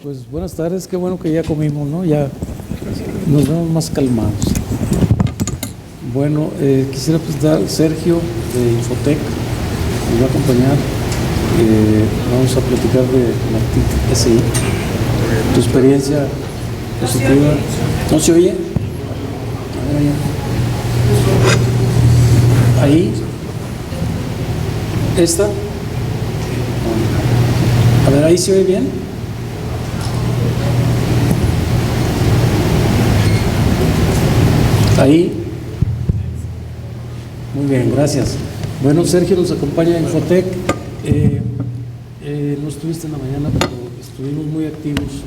Pues buenas tardes, qué bueno que ya comimos, ¿no? Ya nos vemos más calmados. Bueno, quisiera presentar a Sergio de Infotec, nos va a acompañar. Vamos a platicar de MACTIC SI, tu experiencia positiva. ¿No se oye? Ahí. ¿Esta? A ver, ¿ahí se oye bien? Ahí. Muy bien, gracias. Bueno, Sergio nos acompaña en Infotec. No estuviste en la mañana, pero estuvimos muy activos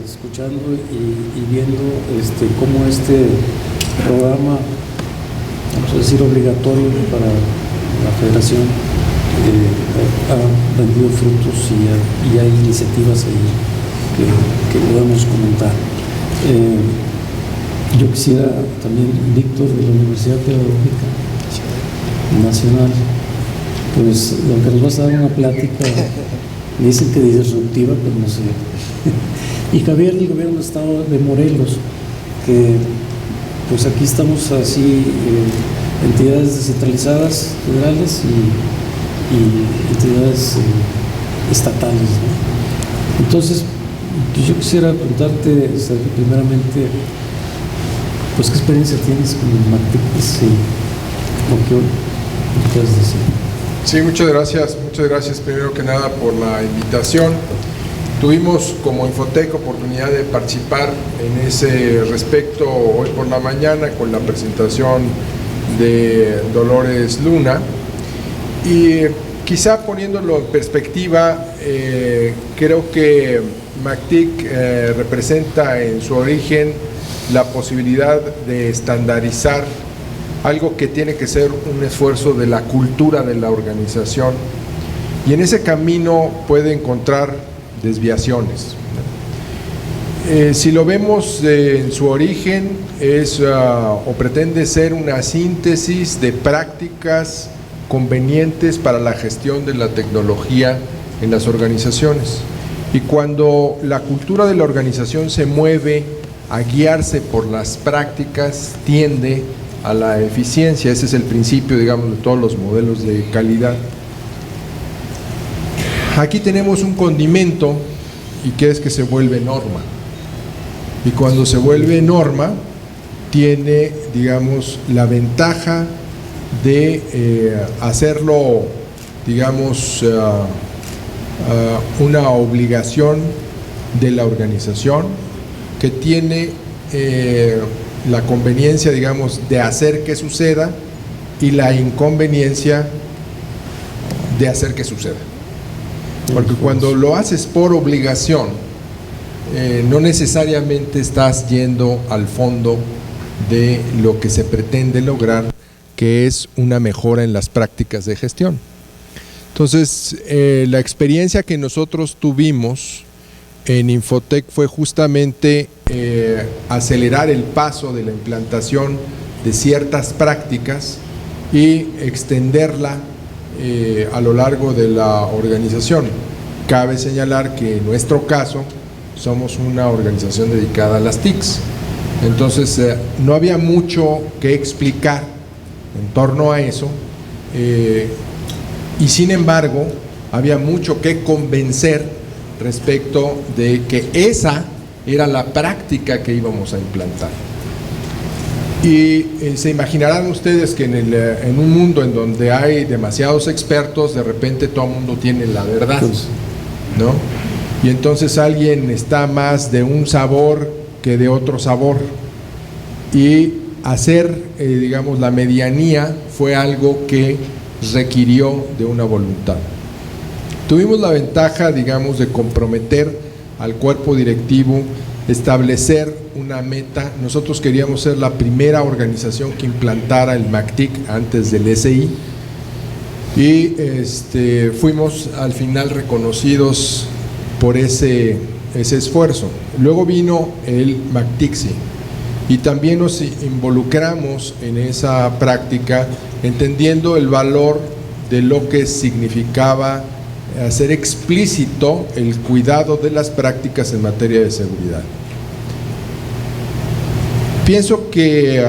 escuchando y viendo cómo este programa, vamos a decir, obligatorio para la Federación ha rendido frutos y hay iniciativas ahí que podemos comentar. Yo quisiera también, Víctor, de la Universidad Pedagógica Nacional, pues lo que nos vas a dar una plática, me dicen que disruptiva, pero no sé. Y Javier, del Gobierno del Estado de Morelos, que pues aquí estamos así, entidades descentralizadas, federales y entidades estatales, ¿no? Entonces, yo quisiera preguntarte, Sergio, primeramente, pues qué experiencia tienes con el MACTIC SI, lo que hoy puedes decir. Sí, muchas gracias primero que nada por la invitación. Tuvimos como Infotec oportunidad de participar en ese respecto hoy por la mañana con la presentación de Dolores Luna, y quizá poniéndolo en perspectiva, creo que MACTIC representa en su origen la posibilidad de estandarizar algo que tiene que ser un esfuerzo de la cultura de la organización, y en ese camino puede encontrar desviaciones. Si lo vemos en su origen, es o pretende ser una síntesis de prácticas convenientes para la gestión de la tecnología en las organizaciones, y cuando la cultura de la organización se mueve a guiarse por las prácticas, tiende a la eficiencia. Ese es el principio, digamos, de todos los modelos de calidad. Aquí tenemos un condimento, y que es que se vuelve norma, y cuando se vuelve norma tiene, digamos, la ventaja de hacerlo, digamos, una obligación de la organización, que tiene la conveniencia, digamos, de hacer que suceda, y la inconveniencia de hacer que suceda. Porque cuando lo haces por obligación, no necesariamente estás yendo al fondo de lo que se pretende lograr, que es una mejora en las prácticas de gestión. Entonces, la experiencia que nosotros tuvimos en Infotec fue justamente acelerar el paso de la implantación de ciertas prácticas y extenderla a lo largo de la organización. Cabe señalar que en nuestro caso somos una organización dedicada a las TICs, entonces no había mucho que explicar en torno a eso, y sin embargo había mucho que convencer respecto de que esa era la práctica que íbamos a implantar. Y se imaginarán ustedes que en un mundo en donde hay demasiados expertos, de repente todo el mundo tiene la verdad, ¿no? Y entonces alguien está más de un sabor que de otro sabor, y hacer, digamos, la medianía fue algo que requirió de una voluntad. Tuvimos la ventaja, digamos, de comprometer al cuerpo directivo, establecer una meta. Nosotros queríamos ser la primera organización que implantara el MACTIC antes del SI, y fuimos al final reconocidos por ese esfuerzo. Luego vino el MACTIC-SI, y también nos involucramos en esa práctica, entendiendo el valor de lo que significaba hacer explícito el cuidado de las prácticas en materia de seguridad. Pienso que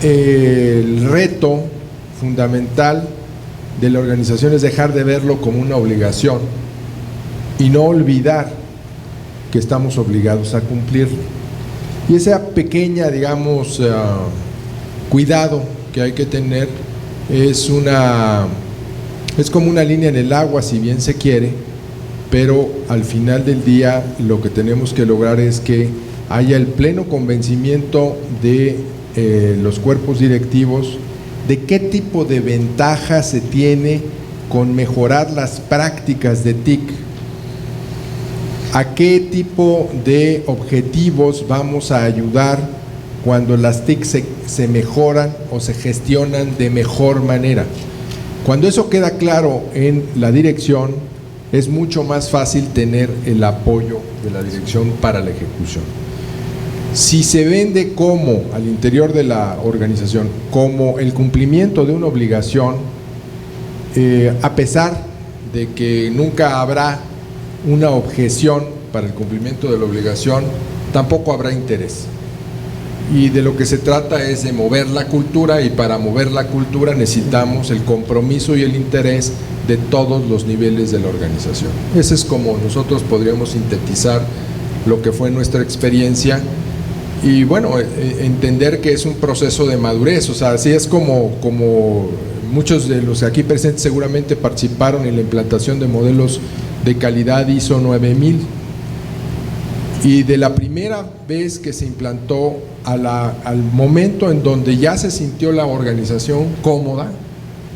el reto fundamental de la organización es dejar de verlo como una obligación y no olvidar que estamos obligados a cumplirlo. Y esa pequeña, digamos, cuidado que hay que tener es como una línea en el agua, si bien se quiere, pero al final del día lo que tenemos que lograr es que haya el pleno convencimiento de los cuerpos directivos de qué tipo de ventaja se tiene con mejorar las prácticas de TIC, a qué tipo de objetivos vamos a ayudar cuando las TIC se mejoran o se gestionan de mejor manera. Cuando eso queda claro en la dirección, es mucho más fácil tener el apoyo de la dirección para la ejecución. Si se vende como, al interior de la organización, como el cumplimiento de una obligación, a pesar de que nunca habrá una objeción para el cumplimiento de la obligación, tampoco habrá interés. Y de lo que se trata es de mover la cultura, y para mover la cultura necesitamos el compromiso y el interés de todos los niveles de la organización. Ese es como nosotros podríamos sintetizar lo que fue nuestra experiencia. Y bueno, entender que es un proceso de madurez, o sea, así es como muchos de los aquí presentes seguramente participaron en la implantación de modelos de calidad ISO 9000, y de la primera vez que se implantó al momento en donde ya se sintió la organización cómoda,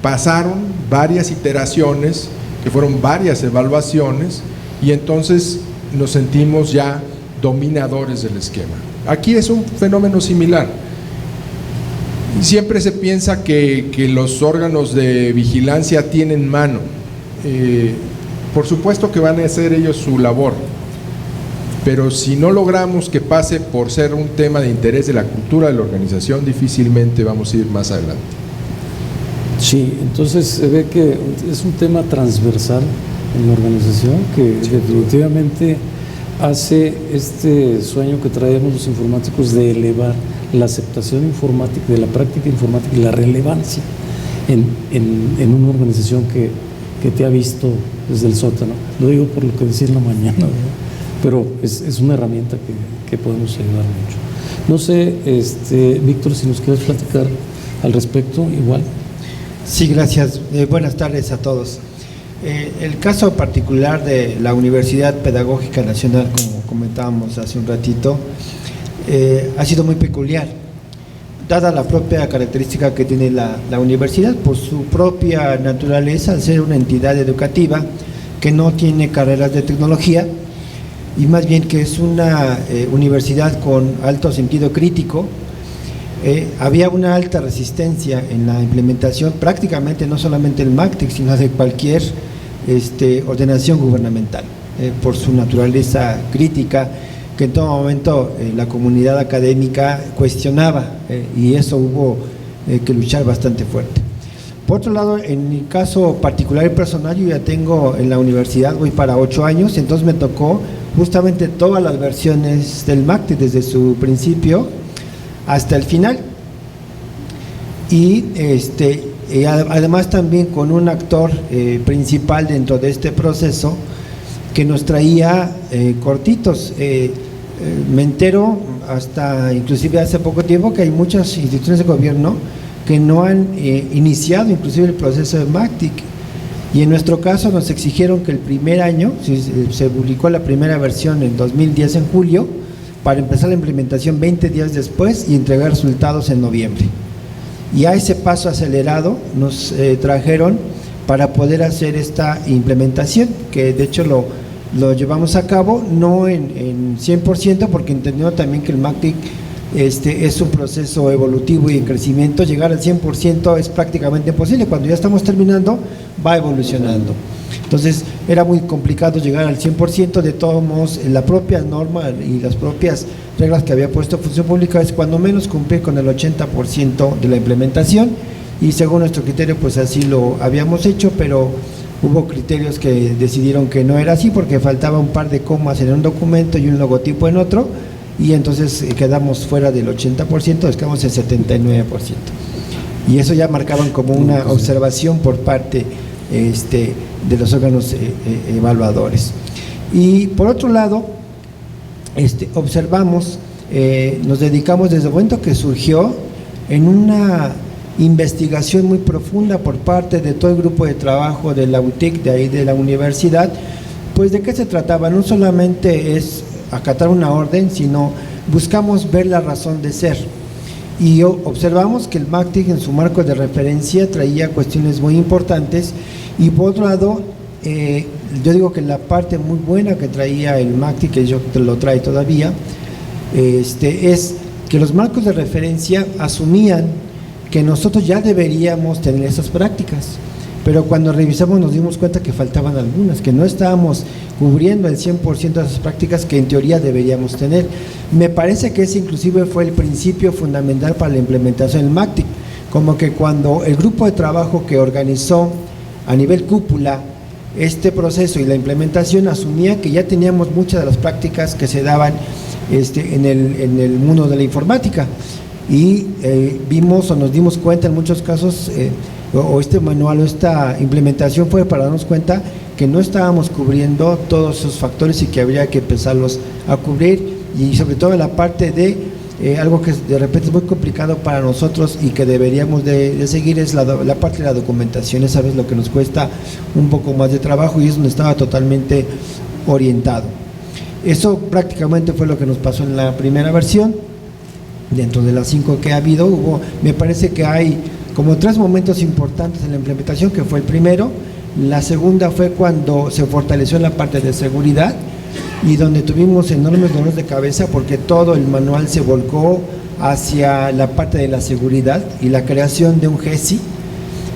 pasaron varias iteraciones, que fueron varias evaluaciones, y entonces nos sentimos ya dominadores del esquema. Aquí es un fenómeno similar. Siempre se piensa que los órganos de vigilancia tienen mano. Por supuesto que van a hacer ellos su labor, pero si no logramos que pase por ser un tema de interés de la cultura de la organización, difícilmente vamos a ir más adelante. Sí, entonces se ve que es un tema transversal en la organización que definitivamente hace este sueño que traemos los informáticos de elevar la aceptación informática, de la práctica informática y la relevancia en una organización que te ha visto desde el sótano. Lo digo por lo que decía en la mañana, ¿verdad? Pero es una herramienta que podemos ayudar mucho. No sé, Víctor, si nos quieres platicar al respecto, igual. Sí, gracias. Buenas tardes a todos. El caso particular de la Universidad Pedagógica Nacional, como comentábamos hace un ratito, ha sido muy peculiar, dada la propia característica que tiene la universidad, por su propia naturaleza, al ser una entidad educativa que no tiene carreras de tecnología, y más bien que es una universidad con alto sentido crítico. Había una alta resistencia en la implementación, prácticamente no solamente el MACTIC, sino de cualquier ordenación gubernamental, por su naturaleza crítica, que en todo momento la comunidad académica cuestionaba, y eso hubo que luchar bastante fuerte. Por otro lado, en mi caso particular y personal, yo ya tengo en la universidad, voy para 8 años, entonces me tocó justamente todas las versiones del MACTIC, desde su principio hasta el final, y además también con un actor principal dentro de este proceso que nos traía cortitos. Me entero hasta inclusive hace poco tiempo que hay muchas instituciones de gobierno que no han iniciado inclusive el proceso de MACTIC, y en nuestro caso nos exigieron que el primer año, se publicó la primera versión en 2010 en julio, para empezar la implementación 20 días después y entregar resultados en noviembre. Y a ese paso acelerado nos trajeron para poder hacer esta implementación, que de hecho lo llevamos a cabo, no en 100%, porque entendiendo también que el MACTIC es un proceso evolutivo y en crecimiento. Llegar al 100% es prácticamente imposible. Cuando ya estamos terminando, va evolucionando. Entonces era muy complicado llegar al 100%. De todos modos, la propia norma y las propias reglas que había puesto Función Pública es cuando menos cumplir con el 80% de la implementación, y según nuestro criterio pues así lo habíamos hecho, pero Hubo criterios que decidieron que no era así porque faltaba un par de comas en un documento y un logotipo en otro, y entonces quedamos fuera del 80%, quedamos en 79%. Y eso ya marcaban como una observación por parte de los órganos evaluadores. Y por otro lado, observamos, nos dedicamos desde el momento que surgió en una investigación muy profunda por parte de todo el grupo de trabajo de la UTIC, de ahí de la universidad. Pues de qué se trataba, no solamente es acatar una orden, sino buscamos ver la razón de ser. Y observamos que el MACTIC en su marco de referencia traía cuestiones muy importantes, y por otro lado, yo digo que la parte muy buena que traía el MACTIC, que yo lo trae todavía, es que los marcos de referencia asumían que nosotros ya deberíamos tener esas prácticas, pero cuando revisamos nos dimos cuenta que faltaban algunas, que no estábamos cubriendo el 100% de esas prácticas que en teoría deberíamos tener. Me parece que ese inclusive fue el principio fundamental para la implementación del MACTIC, como que cuando el grupo de trabajo que organizó a nivel cúpula este proceso y la implementación asumía que ya teníamos muchas de las prácticas que se daban en el mundo de la informática, y vimos o nos dimos cuenta en muchos casos, o este manual o esta implementación fue para darnos cuenta que no estábamos cubriendo todos esos factores y que habría que empezarlos a cubrir, y sobre todo en la parte de algo que de repente es muy complicado para nosotros y que deberíamos de seguir, es la parte de la documentación. Esa vez lo que nos cuesta un poco más de trabajo, y es donde estaba totalmente orientado. Eso prácticamente fue lo que nos pasó en la primera versión. Dentro de las 5 que ha habido, me parece que hay como 3 momentos importantes en la implementación, que fue el primero. La segunda fue cuando se fortaleció la parte de seguridad, y donde tuvimos enormes dolores de cabeza porque todo el manual se volcó hacia la parte de la seguridad y la creación de un GESI,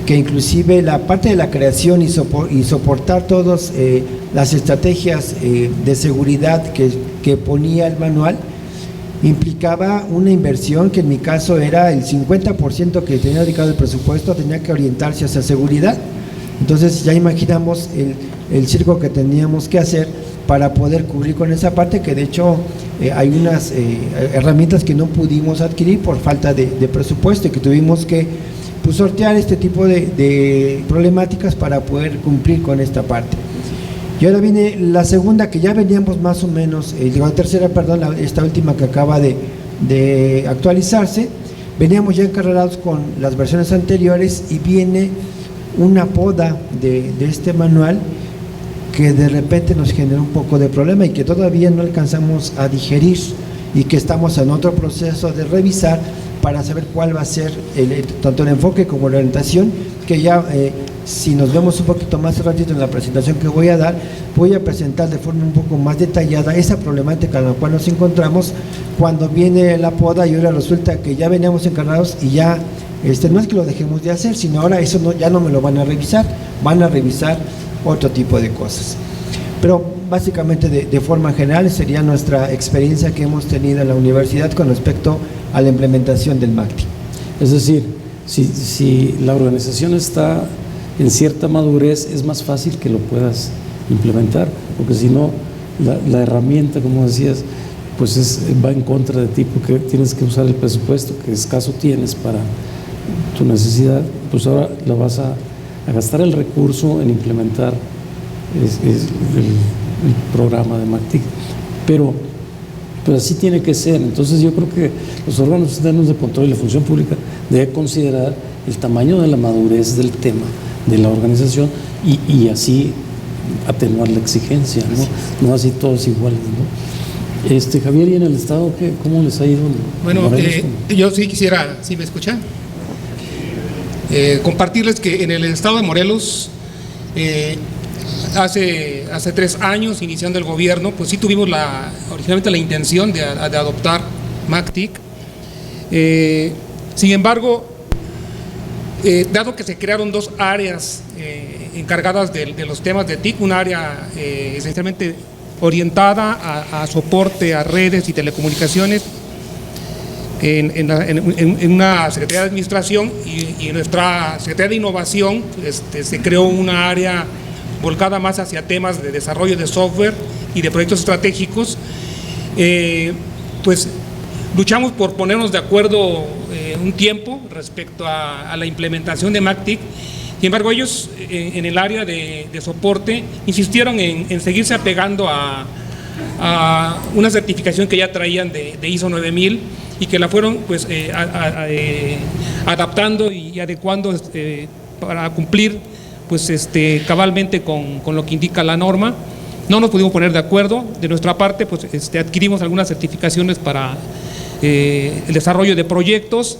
que inclusive la parte de la creación y soportar todas las estrategias de seguridad que ponía el manual implicaba una inversión que en mi caso era el 50% que tenía dedicado el presupuesto, tenía que orientarse hacia seguridad. Entonces ya imaginamos el circo que teníamos que hacer para poder cubrir con esa parte, que de hecho hay unas herramientas que no pudimos adquirir por falta de presupuesto, y que tuvimos que sortear este tipo de problemáticas para poder cumplir con esta parte. Y ahora viene la segunda, que ya veníamos más o menos, la tercera, perdón, esta última que acaba de actualizarse. Veníamos ya encarrerados con las versiones anteriores, y viene una poda de este manual que de repente nos genera un poco de problema y que todavía no alcanzamos a digerir, y que estamos en otro proceso de revisar para saber cuál va a ser tanto el enfoque como la orientación, que ya si nos vemos un poquito más ratito en la presentación que voy a dar, voy a presentar de forma un poco más detallada esa problemática en la cual nos encontramos cuando viene la poda, y ahora resulta que ya veníamos encargados y ya no es que lo dejemos de hacer, sino ahora eso ya no me lo van a revisar, van a revisar otro tipo de cosas. Pero básicamente de forma general sería nuestra experiencia que hemos tenido en la universidad con respecto a la implementación del MACTIC. Es decir, si la organización está en cierta madurez, es más fácil que lo puedas implementar, porque si no, la herramienta, como decías, pues va en contra de ti, porque tienes que usar el presupuesto que escaso tienes para tu necesidad, pues ahora la vas a gastar el recurso en implementar el programa de MACTIC. Pero así tiene que ser. Entonces yo creo que los órganos externos de control y la función pública deben considerar el tamaño de la madurez del tema de la organización y así atenuar la exigencia, ¿no? No así todos iguales, ¿no? Javier, ¿y en el Estado cómo les ha ido? Bueno, yo sí quisiera, ¿sí me escuchan? Compartirles que en el Estado de Morelos, hace 3 años, iniciando el gobierno, pues sí tuvimos originalmente la intención de adoptar MACTIC. Sin embargo, dado que se crearon 2 áreas encargadas de los temas de TIC, un área esencialmente orientada a soporte a redes y telecomunicaciones en una Secretaría de Administración, y en nuestra Secretaría de Innovación se creó una área volcada más hacia temas de desarrollo de software y de proyectos estratégicos, pues luchamos por ponernos de acuerdo un tiempo respecto a la implementación de MACTIC. Sin embargo, ellos en el área de soporte insistieron en seguirse apegando a una certificación que ya traían de ISO 9000 y que la fueron pues adaptando y adecuando para cumplir pues cabalmente con lo que indica la norma. No nos pudimos poner de acuerdo. De nuestra parte pues adquirimos algunas certificaciones para el desarrollo de proyectos.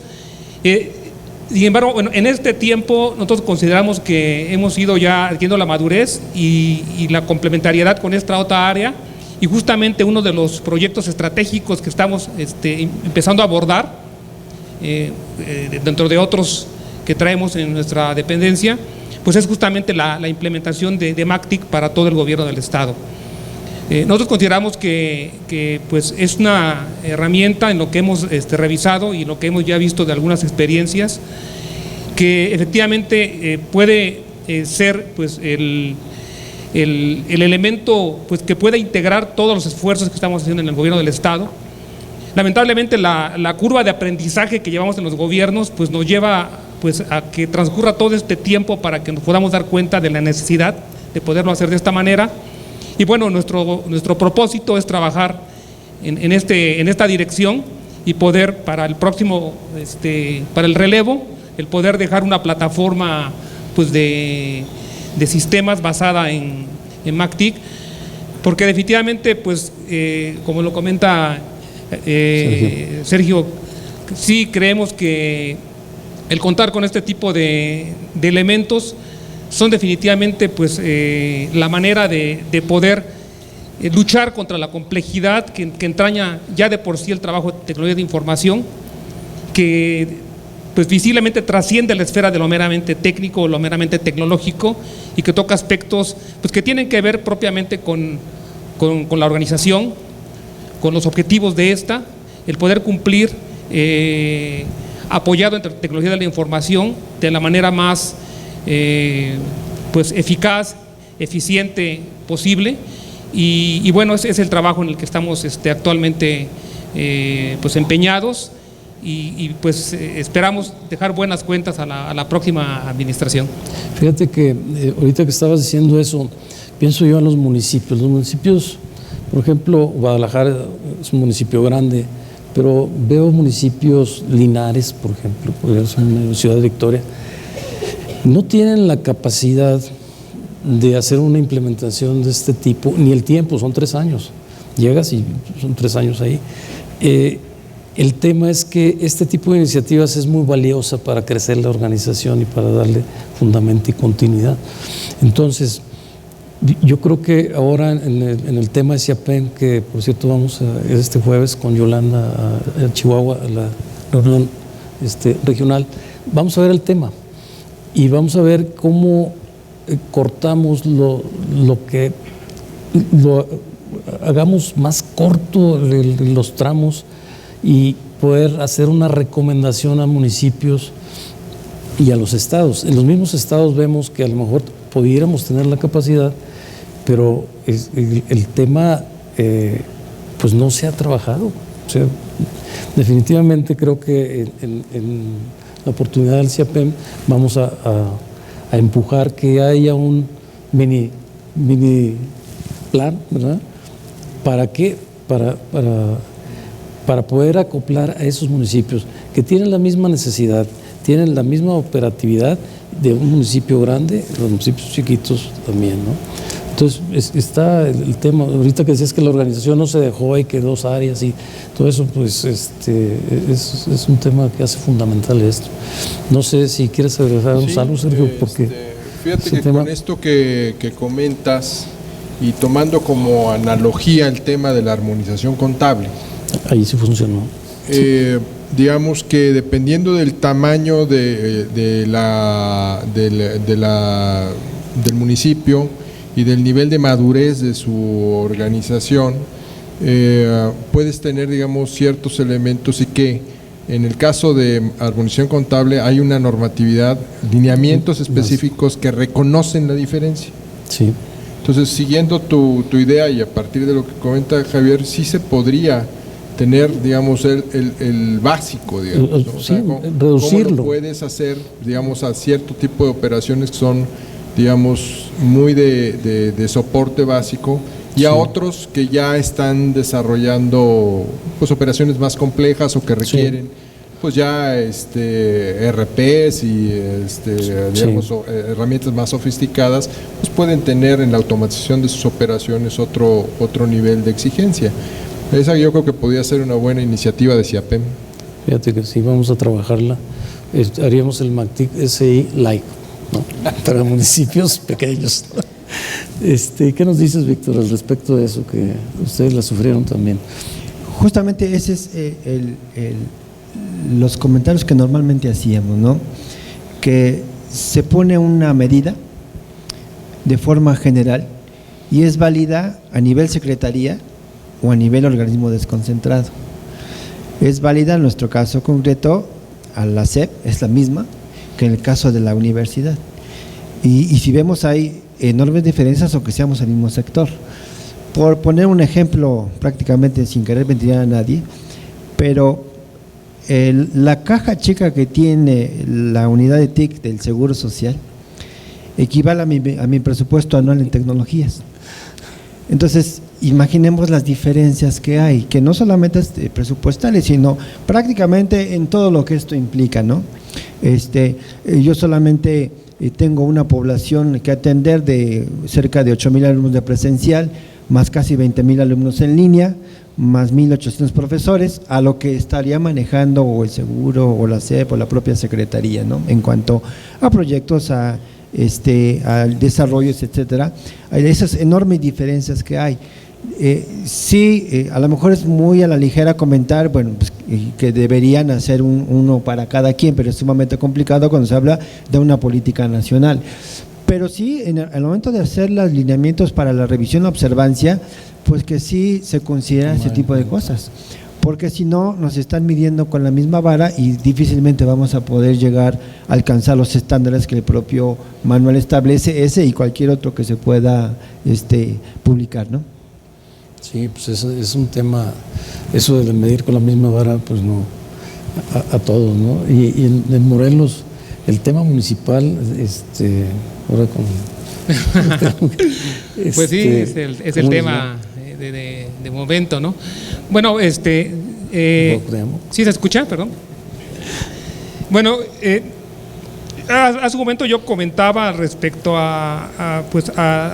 Sin embargo, bueno, en este tiempo nosotros consideramos que hemos ido ya adquiriendo la madurez y la complementariedad con esta otra área, y justamente uno de los proyectos estratégicos que estamos empezando a abordar dentro de otros que traemos en nuestra dependencia, pues es justamente la implementación de MACTIC para todo el gobierno del Estado. Nosotros consideramos que pues es una herramienta en lo que hemos revisado y lo que hemos ya visto de algunas experiencias, que efectivamente puede ser pues el elemento pues que pueda integrar todos los esfuerzos que estamos haciendo en el gobierno del Estado. Lamentablemente la curva de aprendizaje que llevamos en los gobiernos pues nos lleva pues a que transcurra todo este tiempo para que nos podamos dar cuenta de la necesidad de poderlo hacer de esta manera. Y bueno, nuestro propósito es trabajar en esta dirección y poder para el próximo, para el relevo, el poder dejar una plataforma pues de sistemas basada en MACTIC, porque definitivamente pues como lo comenta Sergio, sí creemos que el contar con este tipo de elementos son definitivamente pues la manera de poder luchar contra la complejidad que entraña ya de por sí el trabajo de tecnología de información, que pues visiblemente trasciende la esfera de lo meramente técnico o lo meramente tecnológico, y que toca aspectos pues que tienen que ver propiamente con la organización, con los objetivos de esta, el poder cumplir apoyado en tecnología de la información de la manera más pues eficaz, eficiente posible, y bueno, ese es el trabajo en el que estamos actualmente pues empeñados, y pues esperamos dejar buenas cuentas a la próxima administración. Fíjate que ahorita que estabas diciendo eso, pienso yo en los municipios. Los municipios, por ejemplo, Guadalajara es un municipio grande, pero veo municipios Linares, por ejemplo, porque es una ciudad de Victoria, no tienen la capacidad de hacer una implementación de este tipo, ni el tiempo, son 3 años. Llegas y son 3 años ahí. El tema es que este tipo de iniciativas es muy valiosa para crecer la organización y para darle fundamento y continuidad. Entonces, yo creo que ahora en el tema de CIAPEN, que por cierto vamos este jueves con Yolanda a Chihuahua, a la reunión regional, vamos a ver el tema y vamos a ver cómo cortamos hagamos más corto los tramos y poder hacer una recomendación a municipios y a los estados. En los mismos estados vemos que a lo mejor pudiéramos tener la capacidad, pero el tema pues no se ha trabajado. O sea, definitivamente creo que en la oportunidad del CIAPEM vamos a empujar que haya un mini plan, ¿verdad? ¿Para qué? Para poder acoplar a esos municipios que tienen la misma necesidad, tienen la misma operatividad de un municipio grande, los municipios chiquitos también, ¿no? Entonces está el tema, ahorita que decías que la organización no se dejó y que 2 áreas y todo eso, pues es un tema que hace fundamental esto. No sé si quieres agregar algo, Sergio, porque fíjate que con esto que comentas y tomando como analogía el tema de la armonización contable, ahí sí funcionó. Digamos que dependiendo del tamaño del municipio y del nivel de madurez de su organización, puedes tener, digamos, ciertos elementos, y que en el caso de armonización contable hay una normatividad, lineamientos específicos que reconocen la diferencia. Sí. Entonces, siguiendo tu idea y a partir de lo que comenta Javier, sí se podría tener, digamos, el básico, digamos, ¿no? O sea, Sí, ¿cómo reducirlo. lo puedes hacer, digamos, a cierto tipo de operaciones que son, digamos, muy de soporte básico, y a Sí. otros que ya están desarrollando pues operaciones más complejas o que requieren pues ya RPs y digamos herramientas más sofisticadas, pues pueden tener en la automatización de sus operaciones otro nivel de exigencia. Esa yo creo que podría ser una buena iniciativa de CIAPEM. Fíjate que sí, vamos a trabajarla. Haríamos el MACTIC SI Like, ¿no? Para municipios pequeños. ¿Qué nos dices, Víctor, al respecto de eso, que ustedes la sufrieron también? Justamente ese es los comentarios que normalmente hacíamos, ¿no? Que se pone una medida de forma general y es válida a nivel secretaría o a nivel organismo desconcentrado. Es válida en nuestro caso concreto a la SEP, es la misma que en el caso de la universidad. Y si vemos hay enormes diferencias aunque seamos el mismo sector. Por poner un ejemplo, prácticamente sin querer mentir a nadie, pero la caja chica que tiene la unidad de TIC del Seguro Social equivale a mi presupuesto anual en tecnologías. Entonces, imaginemos las diferencias que hay, que no solamente es presupuestales, sino prácticamente en todo lo que esto implica, ¿no? Yo solamente tengo una población que atender de cerca de 8,000 alumnos de presencial, más casi 20,000 alumnos en línea, más 1,800 profesores, a lo que estaría manejando o el seguro o la SEP o la propia secretaría, ¿no? En cuanto a proyectos, a desarrollos, etcétera. Hay esas enormes diferencias que hay. A lo mejor es muy a la ligera comentar, bueno, pues, que deberían hacer uno para cada quien, pero es sumamente complicado cuando se habla de una política nacional. Pero sí, en el momento de hacer los lineamientos para la revisión y observancia, pues que sí se considera ese tipo de cosas, porque si no nos están midiendo con la misma vara y difícilmente vamos a poder llegar a alcanzar los estándares que el propio manual establece, ese y cualquier otro que se pueda publicar, ¿no? Sí, pues es un tema, eso de medir con la misma vara, pues no, a todos, ¿no? Y en Morelos, el tema municipal, ahora con… Pues sí, es el tema de momento, ¿no? Bueno, ¿sí se escucha? Perdón. Bueno, hace un momento yo comentaba respecto a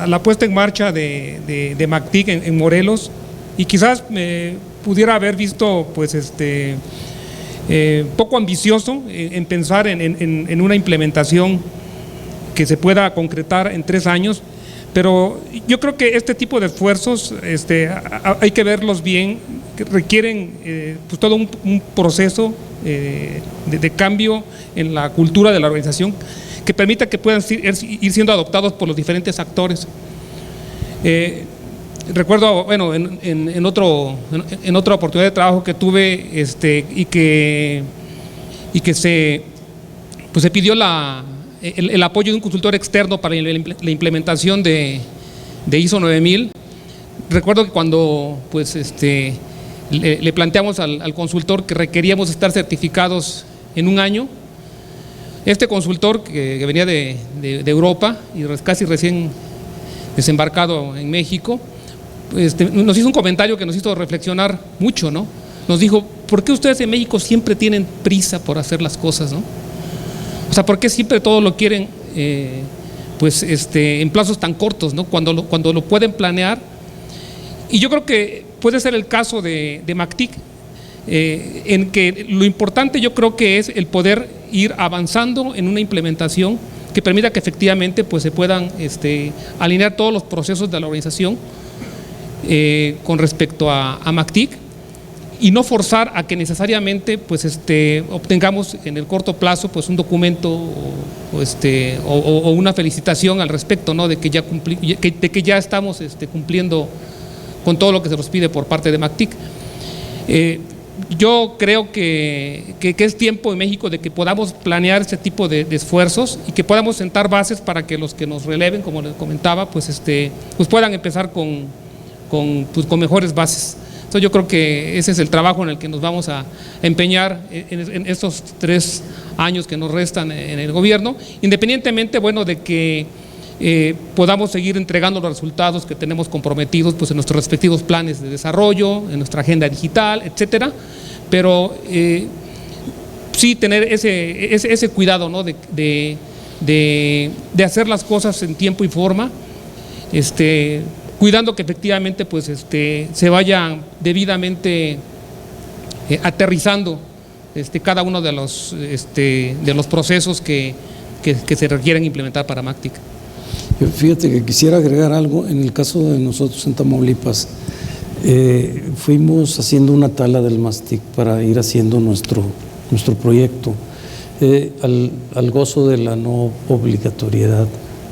la puesta en marcha de MACTIC en Morelos, y quizás me pudiera haber visto pues poco ambicioso en pensar en una implementación que se pueda concretar en 3 años, pero yo creo que este tipo de esfuerzos hay que verlos bien, que requieren pues todo un proceso de cambio en la cultura de la organización que permita que puedan ir siendo adoptados por los diferentes actores. Recuerdo, bueno, en otra oportunidad de trabajo que tuve y que se pidió el apoyo de un consultor externo para la implementación de ISO 9000. Recuerdo que cuando pues le planteamos al consultor que requeríamos estar certificados en 1 año, este consultor que venía de Europa y casi recién desembarcado en México, nos hizo un comentario que nos hizo reflexionar mucho, ¿no? Nos dijo: ¿por qué ustedes en México siempre tienen prisa por hacer las cosas, ¿no? O sea, ¿por qué siempre todo lo quieren en plazos tan cortos, ¿no? Cuando lo pueden planear. Y yo creo que puede ser el caso de MACTIC, en que lo importante yo creo que es el poder ir avanzando en una implementación que permita que efectivamente pues se puedan alinear todos los procesos de la organización con respecto a MACTIC, y no forzar a que necesariamente pues obtengamos en el corto plazo pues un documento o una felicitación al respecto, ¿no? De que ya estamos cumpliendo con todo lo que se nos pide por parte de MACTIC. yo creo que es tiempo en México de que podamos planear este tipo de esfuerzos y que podamos sentar bases para que los que nos releven, como les comentaba, pues puedan empezar con mejores bases. Entonces yo creo que ese es el trabajo en el que nos vamos a empeñar en estos 3 años que nos restan en el gobierno, independientemente, bueno, de que podamos seguir entregando los resultados que tenemos comprometidos pues en nuestros respectivos planes de desarrollo, en nuestra agenda digital, etcétera, pero sí tener ese cuidado, ¿no? de hacer las cosas en tiempo y forma, cuidando que efectivamente pues se vayan debidamente aterrizando cada uno de los procesos que se requieren implementar para MACTIC. Fíjate que quisiera agregar algo. En el caso de nosotros en Tamaulipas, fuimos haciendo una tala del MACTIC para ir haciendo nuestro proyecto, al gozo de la no obligatoriedad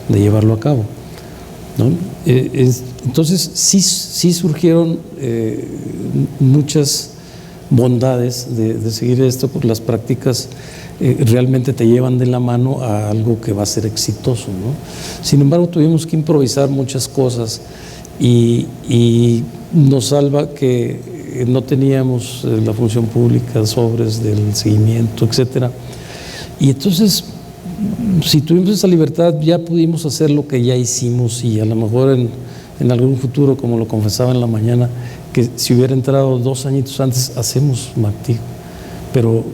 de llevarlo a cabo, ¿no? Entonces sí surgieron muchas bondades de seguir esto, porque las prácticas realmente te llevan de la mano a algo que va a ser exitoso, ¿no? Sin embargo, tuvimos que improvisar muchas cosas y nos salva que no teníamos la función pública, sobres del seguimiento, etcétera. Y entonces, si tuvimos esa libertad, ya pudimos hacer lo que ya hicimos, y a lo mejor en algún futuro, como lo confesaba en la mañana, que si hubiera entrado 2 añitos antes, hacemos MACTIC. Pero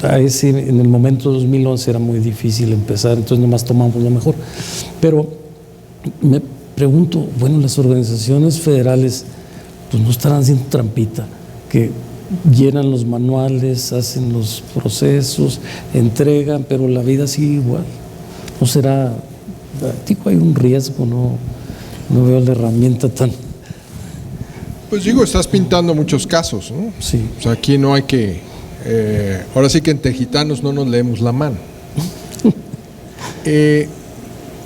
en el momento 2011 era muy difícil empezar, entonces nomás tomamos lo mejor. Pero me pregunto, bueno, las organizaciones federales pues no estarán haciendo trampita, que llenan los manuales, hacen los procesos, entregan, pero la vida sigue igual. ¿No será? Digo, hay un riesgo, no veo la herramienta tan... Pues digo, estás pintando muchos casos, ¿no? Sí. O sea, aquí no hay que... ahora sí que entre gitanos no nos leemos la mano.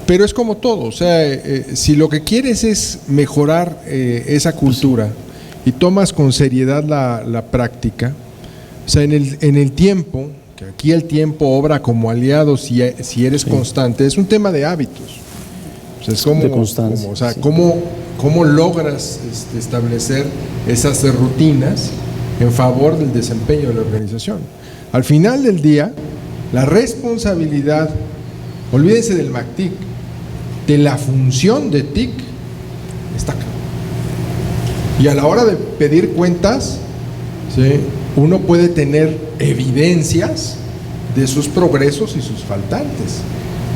Pero es como todo, o sea, si lo que quieres es mejorar esa cultura y tomas con seriedad la práctica, o sea, en el tiempo, que aquí el tiempo obra como aliado si eres constante, es un tema de hábitos. O sea, es como, de constancia, o sea, cómo logras establecer esas rutinas en favor del desempeño de la organización. Al final del día, la responsabilidad, olvídense del MACTIC, de la función de TIC, está acá. Y a la hora de pedir cuentas, ¿sí?, uno puede tener evidencias de sus progresos y sus faltantes,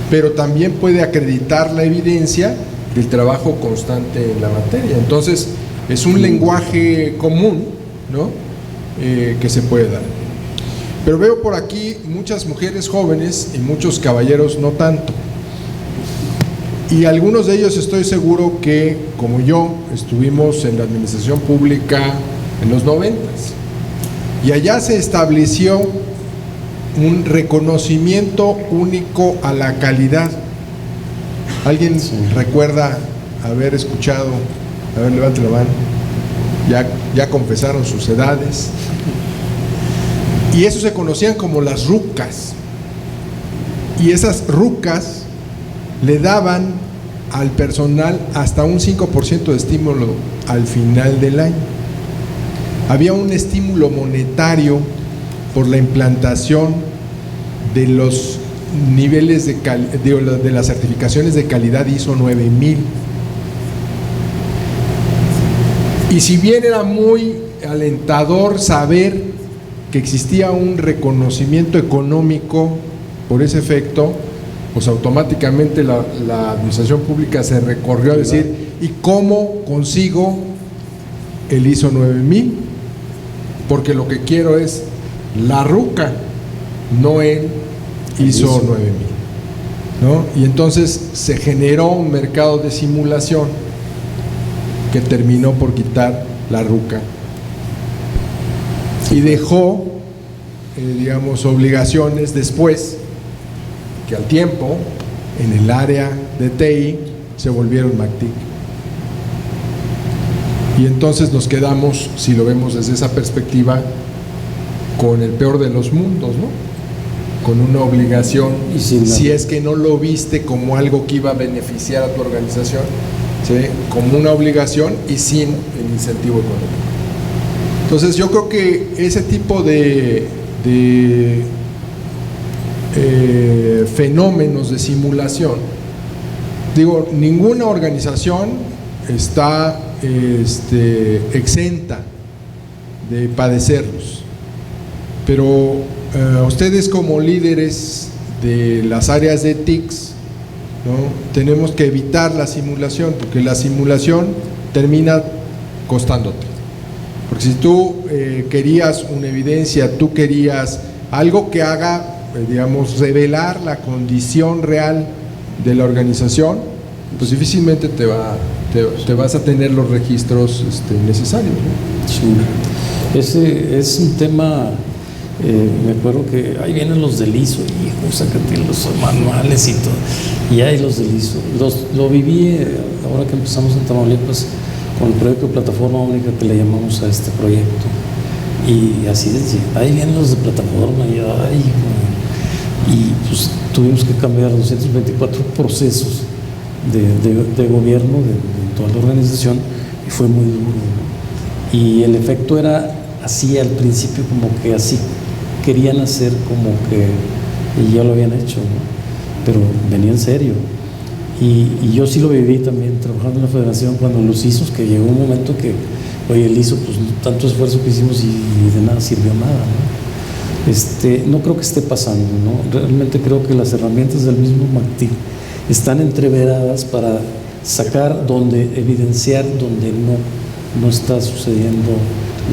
pero también puede acreditar la evidencia del trabajo constante en la materia. Entonces, es un lenguaje común, ¿no?, que se puede dar. Pero veo por aquí muchas mujeres jóvenes y muchos caballeros no tanto. Y algunos de ellos estoy seguro que, como yo, estuvimos en la administración pública en los 90s. Y allá se estableció un reconocimiento único a la calidad. ¿Alguien recuerda haber escuchado? A ver, levante la mano. Ya confesaron sus edades. Y eso se conocían como las rucas. Y esas rucas le daban al personal hasta un 5% de estímulo al final del año. Había un estímulo monetario por la implantación de los niveles de las certificaciones de calidad ISO 9000. Y si bien era muy alentador saber que existía un reconocimiento económico por ese efecto, pues automáticamente la administración pública se recorrió a decir, ¿y cómo consigo el ISO 9000? Porque lo que quiero es la ruca, no el ISO 9000, ¿no? Y entonces se generó un mercado de simulación que terminó por quitar la ruca y dejó, digamos, obligaciones después, que al tiempo, en el área de TI, se volvieron MACTIC. Y entonces nos quedamos, si lo vemos desde esa perspectiva, con el peor de los mundos, ¿no? Con una obligación, Y sin si la- es que no lo viste como algo que iba a beneficiar a tu organización, ¿sí? Como una obligación y sin el incentivo económico. Entonces yo creo que ese tipo de fenómenos de simulación, digo, ninguna organización está exenta de padecerlos, pero ustedes como líderes de las áreas de TICS, ¿no? Tenemos que evitar la simulación, porque la simulación termina costándote. Porque si tú querías una evidencia, tú querías algo que haga, digamos, revelar la condición real de la organización, pues difícilmente te vas a tener los registros necesarios, ¿no? Sí. Ese es un tema, me acuerdo que ahí vienen los del ISO, hijo, sácate los manuales y todo, y hay los del ISO. Lo viví ahora que empezamos en Tamaulipas con el proyecto de Plataforma Única que le llamamos a este proyecto. Y así decía, ahí vienen los de Plataforma, y pues tuvimos que cambiar 224 procesos de gobierno de toda la organización, y fue muy duro, ¿no? Y el efecto era así al principio, como que así querían hacer como que y ya lo habían hecho, ¿no? Pero venía en serio. Y yo sí lo viví también trabajando en la federación cuando los ISOs, que llegó un momento que, oye, el ISO, pues tanto esfuerzo que hicimos y de nada sirvió nada, ¿no? No creo que esté pasando, ¿no? Realmente creo que las herramientas del mismo MACTIC están entreveradas para sacar evidenciar donde no está sucediendo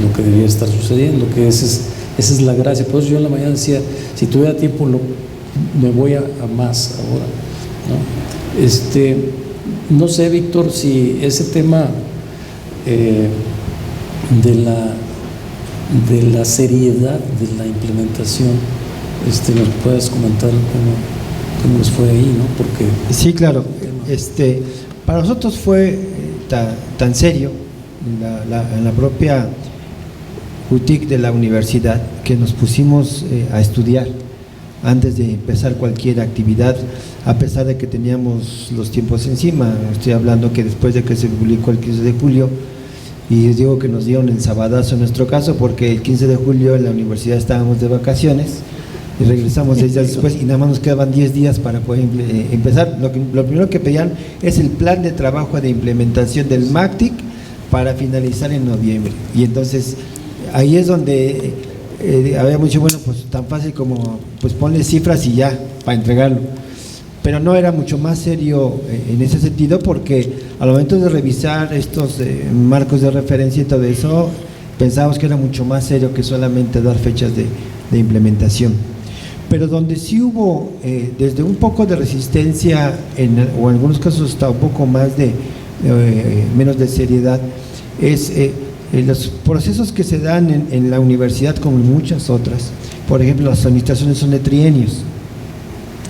lo que debería estar sucediendo, que esa es la gracia. Por eso yo en la mañana decía, si tuviera tiempo me voy a más ahora, ¿no? No sé, Víctor, si ese tema de la seriedad de la implementación, nos puedes comentar cómo les fue ahí, ¿no? Porque sí, claro. Para nosotros fue tan serio en la propia UTIC de la universidad que nos pusimos a estudiar antes de empezar cualquier actividad, a pesar de que teníamos los tiempos encima. Estoy hablando que después de que se publicó el 15 de julio, y digo que nos dieron el sabadazo en nuestro caso, porque el 15 de julio en la universidad estábamos de vacaciones y regresamos 10 días después y nada más nos quedaban 10 días para poder empezar. Lo primero que pedían es el plan de trabajo de implementación del MACTIC para finalizar en noviembre, y entonces ahí es donde habíamos dicho, bueno, pues tan fácil como pues ponle cifras y ya, para entregarlo. Pero no, era mucho más serio en ese sentido, porque al momento de revisar estos marcos de referencia y todo eso, pensábamos que era mucho más serio que solamente dar fechas de implementación. Pero donde sí hubo desde un poco de resistencia, o en algunos casos hasta un poco más menos de seriedad, es los procesos que se dan en la universidad, como en muchas otras. Por ejemplo, las administraciones son de trienios,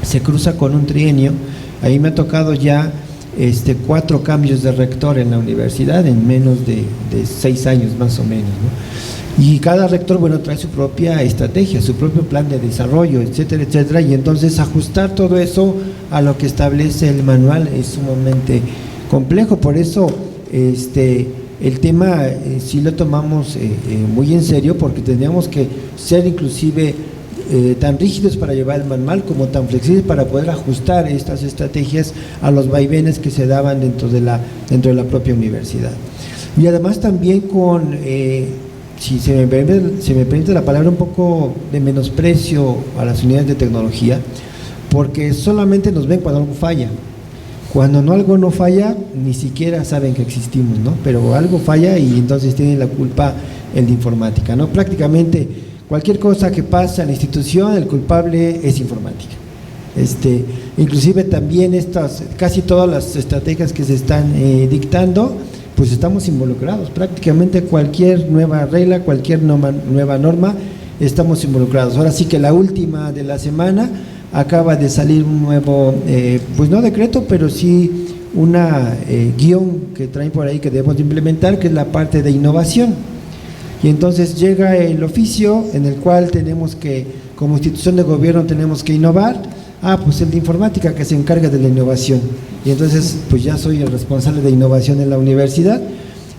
se cruza con un trienio. Ahí me ha tocado ya 4 cambios de rector en la universidad en menos de 6 años más o menos, ¿no? Y cada rector, bueno, trae su propia estrategia, su propio plan de desarrollo, etcétera, etcétera, y entonces ajustar todo eso a lo que establece el manual es sumamente complejo. Por eso el tema sí lo tomamos muy en serio, porque tendríamos que ser inclusive tan rígidos para llevar el manual como tan flexibles para poder ajustar estas estrategias a los vaivenes que se daban dentro de la propia universidad. Y además también con, si se me permite la palabra, un poco de menosprecio a las unidades de tecnología, porque solamente nos ven cuando algo falla. Cuando algo no falla, ni siquiera saben que existimos, ¿no? Pero algo falla y entonces tienen la culpa el de informática, ¿no? Prácticamente cualquier cosa que pasa en la institución, el culpable es informática. Inclusive también casi todas las estrategias que se están dictando, pues estamos involucrados. Prácticamente cualquier nueva regla, cualquier nueva norma, estamos involucrados. Ahora sí que la última de la semana acaba de salir un nuevo, pues no decreto, pero sí una guión que traen por ahí que debemos de implementar, que es la parte de innovación. Y entonces llega el oficio en el cual tenemos que, como institución de gobierno, tenemos que innovar. Pues el de informática que se encarga de la innovación. Y entonces, pues ya soy el responsable de innovación en la universidad.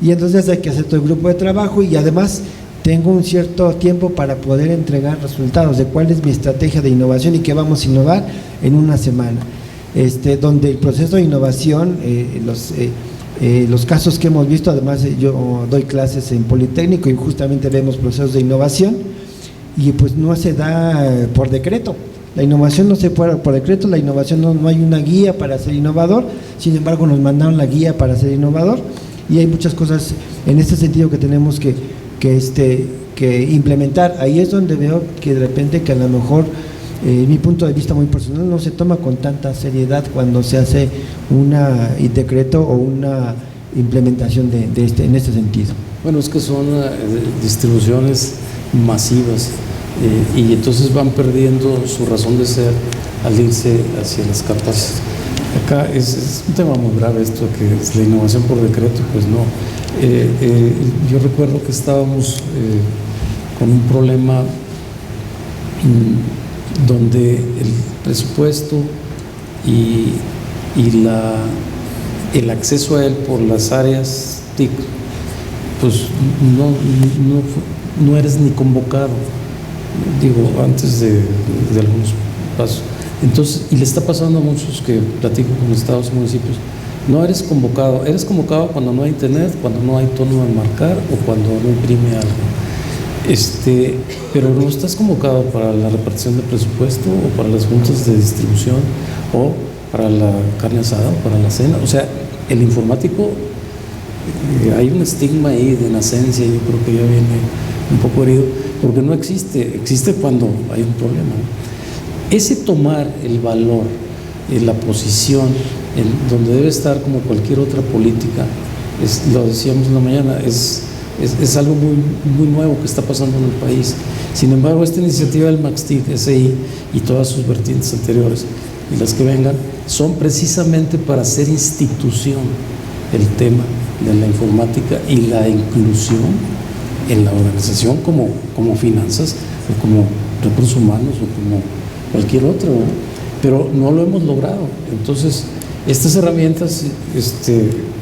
Y entonces hay que hacer todo el grupo de trabajo y además tengo un cierto tiempo para poder entregar resultados de cuál es mi estrategia de innovación y qué vamos a innovar en una semana. Donde el proceso de innovación, los casos que hemos visto, además yo doy clases en Politécnico y justamente vemos procesos de innovación y pues no se da por decreto. La innovación no se puede por decreto, la innovación no hay una guía para ser innovador, sin embargo nos mandaron la guía para ser innovador y hay muchas cosas en este sentido que tenemos que implementar. Ahí es donde veo que de repente que a lo mejor, mi punto de vista muy personal, no se toma con tanta seriedad cuando se hace un decreto o una implementación en este sentido. Bueno, es que son distribuciones masivas y entonces van perdiendo su razón de ser al irse hacia las capas. Acá es un tema muy grave esto, que es la innovación por decreto, pues no. Yo recuerdo que estábamos con un problema donde el presupuesto y el acceso a él por las áreas TIC, pues no eres ni convocado, digo, antes de algunos pasos. Entonces, y le está pasando a muchos que platico con estados y municipios, no eres convocado cuando no hay internet, cuando no hay tono de marcar o cuando no imprime algo. Pero no estás convocado para la repartición de presupuesto o para las juntas de distribución o para la carne asada o para la cena. O sea, el informático, hay un estigma ahí de nacencia, yo creo que ya viene un poco herido, porque no existe cuando hay un problema, ¿no? Ese tomar el valor, la posición en donde debe estar como cualquier otra política, lo decíamos en la mañana, es algo muy, muy nuevo que está pasando en el país. Sin embargo, esta iniciativa del MAXTIC, SI y todas sus vertientes anteriores y las que vengan, son precisamente para hacer institución el tema de la informática y la inclusión en la organización como finanzas o como recursos humanos o como cualquier otro, ¿no? Pero no lo hemos logrado. Entonces, estas herramientas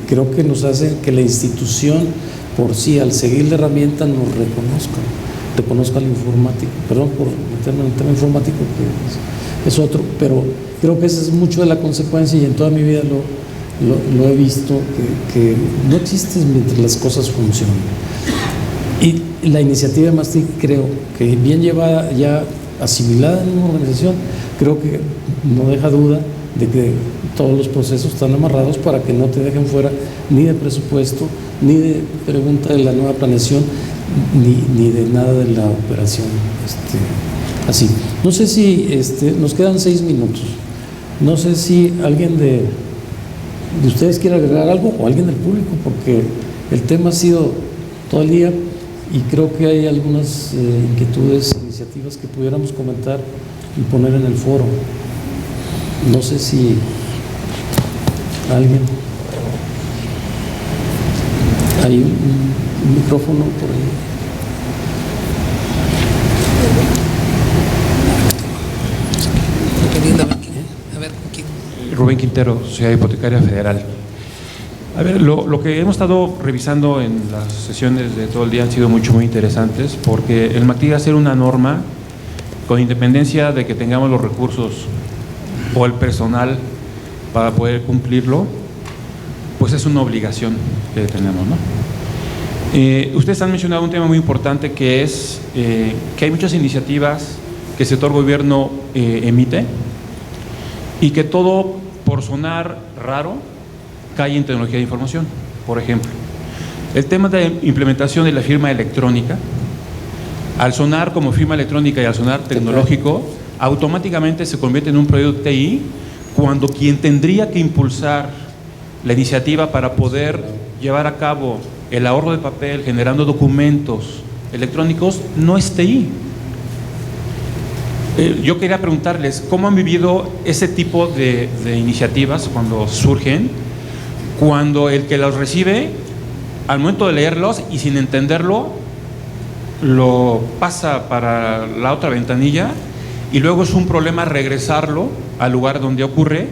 creo que nos hacen que la institución por sí, al seguir la herramienta, nos reconozca al informático. Perdón por meterme en el tema informático, que es otro, pero creo que esa es mucho de la consecuencia y en toda mi vida lo he visto, que no existe mientras las cosas funcionan. Y la iniciativa de MAXTIC, creo que bien llevada, ya asimilada en una organización, creo que no deja duda de que todos los procesos están amarrados para que no te dejen fuera ni de presupuesto, ni de pregunta de la nueva planeación, ni de nada de la operación. Así. No sé si nos quedan 6 minutos. No sé si alguien de ustedes quiere agregar algo o alguien del público, porque el tema ha sido todo el día y creo que hay algunas inquietudes, iniciativas que pudiéramos comentar y poner en el foro. No sé si alguien. Hay un micrófono por ahí. A ver, ¿con quién? Rubén Quintero, Sociedad Hipotecaria Federal. A ver, lo que hemos estado revisando en las sesiones de todo el día han sido muy interesantes, porque el MAXTIC hacer una norma con independencia de que tengamos los recursos o el personal para poder cumplirlo, pues es una obligación que tenemos, ¿no? Ustedes han mencionado un tema muy importante, que es que hay muchas iniciativas que el sector gobierno emite y que todo, por sonar raro, cae en tecnología de información. Por ejemplo, el tema de implementación de la firma electrónica, al sonar como firma electrónica y al sonar tecnológico, automáticamente se convierte en un proyecto TI, cuando quien tendría que impulsar la iniciativa para poder llevar a cabo el ahorro de papel generando documentos electrónicos no es TI. Yo quería preguntarles, ¿cómo han vivido ese tipo de iniciativas cuando surgen, cuando el que los recibe, al momento de leerlos y sin entenderlo, lo pasa para la otra ventanilla y luego es un problema regresarlo al lugar donde ocurre,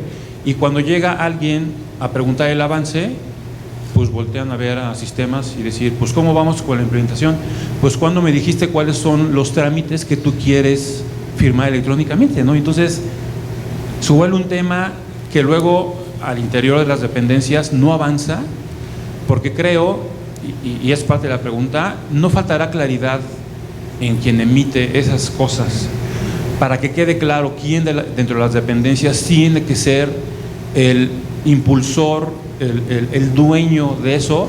y cuando llega alguien a preguntar el avance, pues voltean a ver a sistemas y decir, pues ¿cómo vamos con la implementación? Pues cuando me dijiste cuáles son los trámites que tú quieres firmar electrónicamente, ¿no? Entonces se vuelve un tema que luego al interior de las dependencias no avanza, porque creo, y es parte de la pregunta, no faltará claridad en quien emite esas cosas, para que quede claro quién dentro de las dependencias tiene que ser el impulsor, el dueño de eso,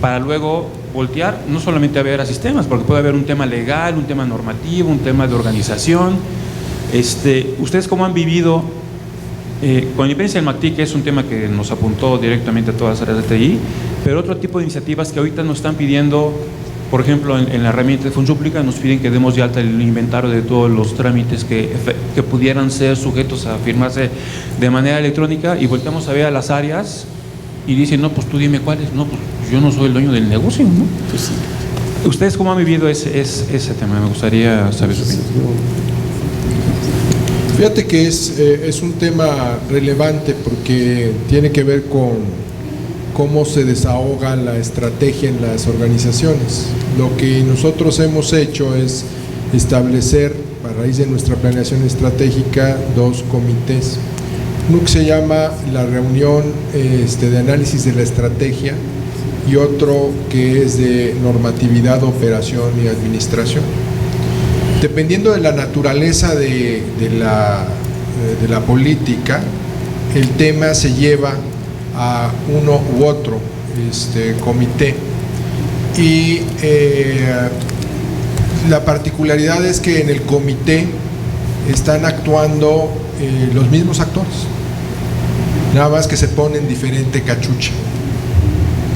para luego voltear no solamente a ver a sistemas, porque puede haber un tema legal, un tema normativo, un tema de organización. ¿Ustedes cómo han vivido con independencia del MACTI, que es un tema que nos apuntó directamente a todas las áreas de TI, pero otro tipo de iniciativas que ahorita nos están pidiendo? Por ejemplo, en la herramienta de Función Pública nos piden que demos de alta el inventario de todos los trámites que pudieran ser sujetos a firmarse de manera electrónica, y volteamos a ver a las áreas y dicen, no, pues tú dime cuáles. No, pues yo no soy el dueño del negocio, ¿no? Pues sí. ¿Ustedes cómo han vivido ese tema? Me gustaría saber su opinión. Fíjate que es un tema relevante porque tiene que ver con cómo se desahoga la estrategia en las organizaciones. Lo que nosotros hemos hecho es establecer, a raíz de nuestra planeación estratégica, 2 comités. Uno que se llama la reunión de análisis de la estrategia, y otro que es de normatividad, operación y administración. Dependiendo de la naturaleza de la política, el tema se lleva a uno u otro comité, y la particularidad es que en el comité están actuando los mismos actores, nada más que se ponen diferente cachucha.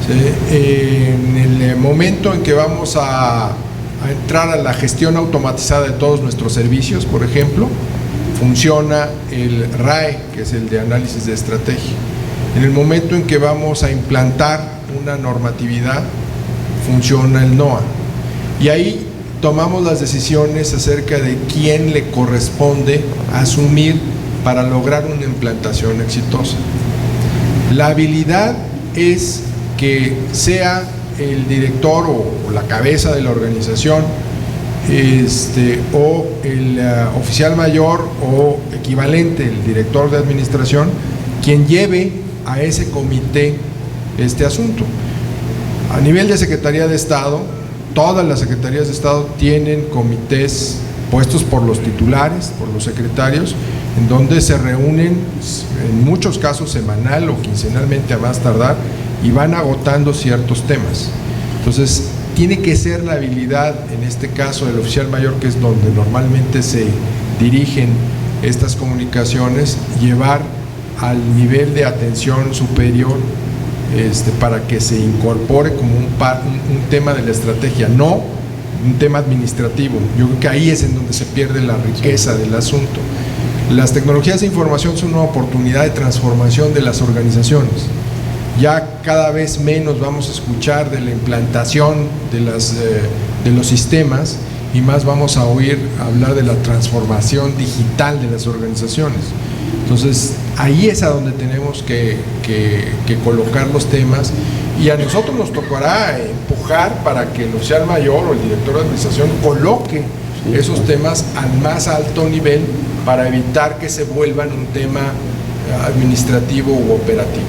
¿Sí? En el momento en que vamos a entrar a la gestión automatizada de todos nuestros servicios, por ejemplo, funciona el RAE, que es el de análisis de estrategia. En el momento en que vamos a implantar una normatividad, funciona el NOA. Y ahí tomamos las decisiones acerca de quién le corresponde asumir para lograr una implantación exitosa. La habilidad es que sea el director o la cabeza de la organización, o el oficial mayor o equivalente, el director de administración, quien lleve a ese comité este asunto. A nivel de Secretaría de Estado, todas las Secretarías de Estado tienen comités puestos por los titulares, por los secretarios, en donde se reúnen, en muchos casos semanal o quincenalmente a más tardar, y van agotando ciertos temas. Entonces, tiene que ser la habilidad, en este caso del oficial mayor, que es donde normalmente se dirigen estas comunicaciones, llevar al nivel de atención superior para que se incorpore como un tema de la estrategia, no un tema administrativo. Yo creo que ahí es en donde se pierde la riqueza del asunto. Las tecnologías de información son una oportunidad de transformación de las organizaciones. Ya cada vez menos vamos a escuchar de la implantación de los sistemas, y más vamos a oír hablar de la transformación digital de las organizaciones. Entonces, ahí es a donde tenemos que colocar los temas, y a nosotros nos tocará empujar para que el oficial mayor o el director de administración coloque esos temas al más alto nivel, para evitar que se vuelvan un tema administrativo u operativo.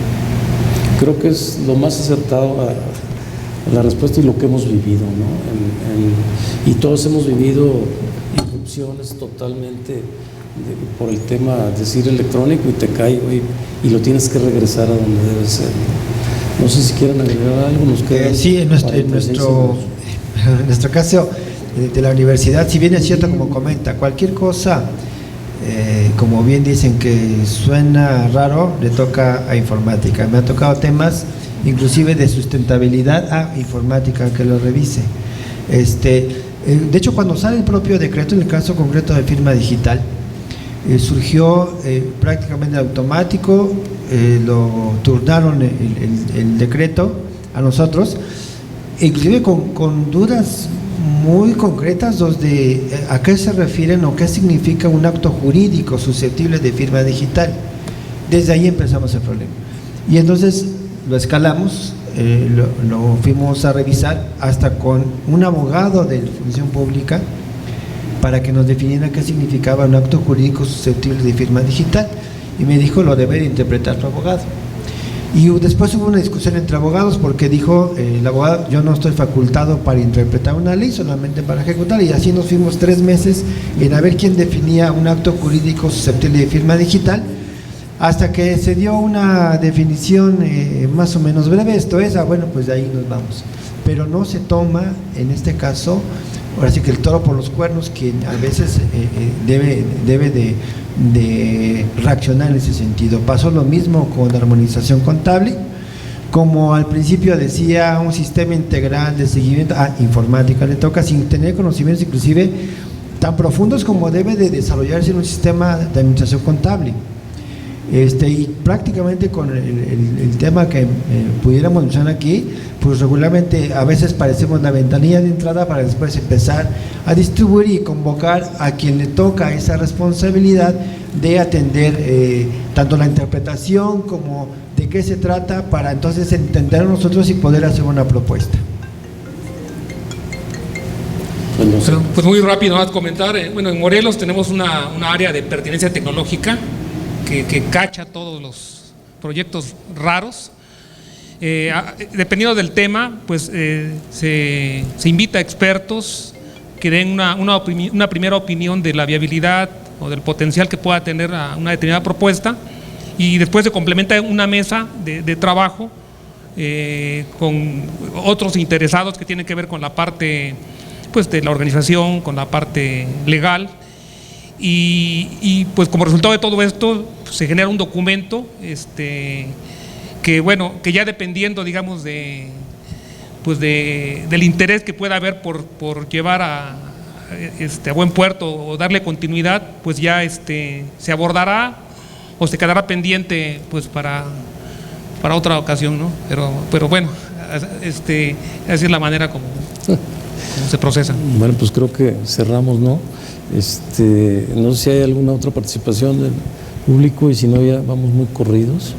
Creo que es lo más acertado a la respuesta, y lo que hemos vivido, ¿no? Y todos hemos vivido interrupciones totalmente por el tema, decir electrónico, y te cae, y lo tienes que regresar a donde debe ser. No sé si quieren agregar algo. Nos queda sí, en nuestro caso de la universidad, si bien es cierto, como comenta, cualquier cosa, como bien dicen, que suena raro, le toca a informática. Me ha tocado temas inclusive de sustentabilidad a informática que lo revise. De hecho, cuando sale el propio decreto, en el caso concreto de firma digital, surgió prácticamente automático, lo turnaron el decreto a nosotros, inclusive con dudas muy concretas de a qué se refieren o qué significa un acto jurídico susceptible de firma digital. Desde ahí empezamos el problema. Y entonces lo escalamos, lo fuimos a revisar hasta con un abogado de función pública para que nos definiera qué significaba un acto jurídico susceptible de firma digital. Y me dijo, lo debe de interpretar tu abogado. Y después hubo una discusión entre abogados porque dijo el abogado, yo no estoy facultado para interpretar una ley, solamente para ejecutar, y así nos fuimos 3 meses en a ver quién definía un acto jurídico susceptible de firma digital, hasta que se dio una definición más o menos breve, esto es, bueno, pues de ahí nos vamos. Pero no se toma, en este caso, ahora sí que el toro por los cuernos, que a veces debe de reaccionar en ese sentido. Pasó lo mismo con la armonización contable, como al principio decía, un sistema integral de seguimiento, informática, le toca sin tener conocimientos inclusive tan profundos como debe de desarrollarse en un sistema de administración contable. Y prácticamente con el tema que pudiéramos mencionar aquí, pues regularmente a veces parecemos la ventanilla de entrada para después empezar a distribuir y convocar a quien le toca esa responsabilidad de atender tanto la interpretación como de qué se trata, para entonces entender nosotros y poder hacer una propuesta. Pues muy rápido, nada más comentar. Bueno, en Morelos tenemos una área de pertinencia tecnológica que cacha todos los proyectos raros. Dependiendo del tema, pues se invita a expertos que den una primera opinión de la viabilidad o del potencial que pueda tener una determinada propuesta, y después se complementa una mesa de trabajo con otros interesados que tienen que ver con la parte pues de la organización, con la parte legal. Y pues como resultado de todo esto pues, se genera un documento que bueno, que ya dependiendo digamos del interés que pueda haber por llevar a buen puerto o darle continuidad, pues ya se abordará o se quedará pendiente pues para otra ocasión, ¿no? Pero bueno, así es la manera como se procesa. Bueno, pues creo que cerramos, ¿no? No sé si hay alguna otra participación del público, y si no ya vamos muy corridos.